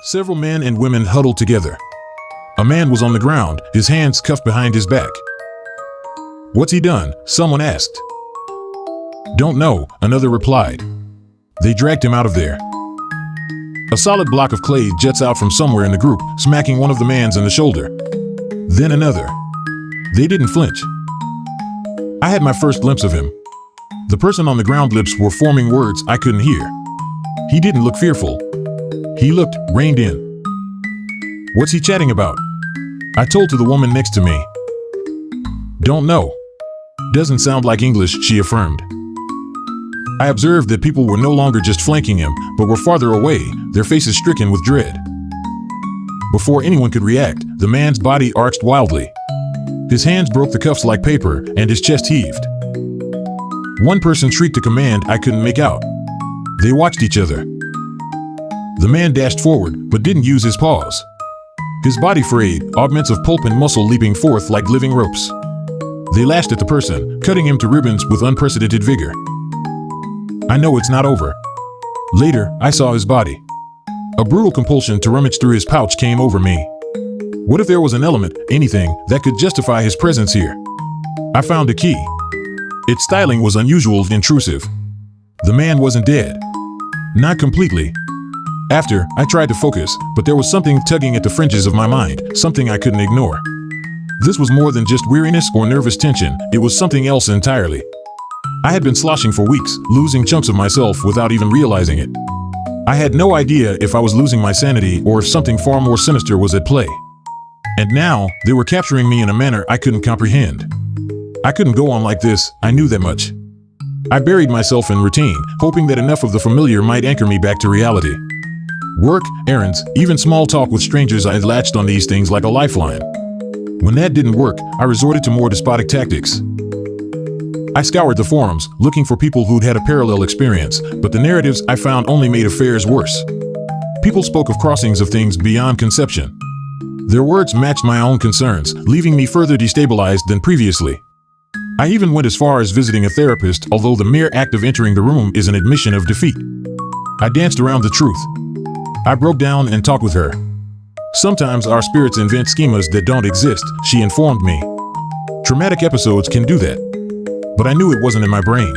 Several men and women huddled together. A man was on the ground, his hands cuffed behind his back. "What's he done?" someone asked. "Don't know," another replied. "They dragged him out of there." A solid block of clay jets out from somewhere in the group, smacking one of the mans in the shoulder. Then another. They didn't flinch. I had my first glimpse of him. The person on the ground lips were forming words I couldn't hear. He didn't look fearful. He looked reined in. "What's he chatting about?" I told to the woman next to me. "Don't know. Doesn't sound like English," she affirmed. I observed that people were no longer just flanking him, but were farther away, their faces stricken with dread. Before anyone could react, the man's body arched wildly. His hands broke the cuffs like paper, and his chest heaved. One person shrieked a command I couldn't make out. They watched each other. The man dashed forward, but didn't use his paws. His body frayed, augments of pulp and muscle leaping forth like living ropes. They lashed at the person, cutting him to ribbons with unprecedented vigor. I know it's not over. Later, I saw his body. A brutal compulsion to rummage through his pouch came over me. What if there was an element, anything, that could justify his presence here? I found a key. Its styling was unusual and intrusive. The man wasn't dead. Not completely. After, I tried to focus, but there was something tugging at the fringes of my mind, something I couldn't ignore. This was more than just weariness or nervous tension, it was something else entirely. I had been sloshing for weeks, losing chunks of myself without even realizing it. I had no idea if I was losing my sanity or if something far more sinister was at play. And now, they were capturing me in a manner I couldn't comprehend. I couldn't go on like this, I knew that much. I buried myself in routine, hoping that enough of the familiar might anchor me back to reality. Work, errands, even small talk with strangers, I had latched on these things like a lifeline. When that didn't work, I resorted to more despotic tactics. I scoured the forums, looking for people who'd had a parallel experience, but the narratives I found only made affairs worse. People spoke of crossings of things beyond conception. Their words matched my own concerns, leaving me further destabilized than previously. I even went as far as visiting a therapist, although the mere act of entering the room is an admission of defeat. I danced around the truth. I broke down and talked with her. Sometimes our spirits invent schemas that don't exist, she informed me. Traumatic episodes can do that. But I knew it wasn't in my brain.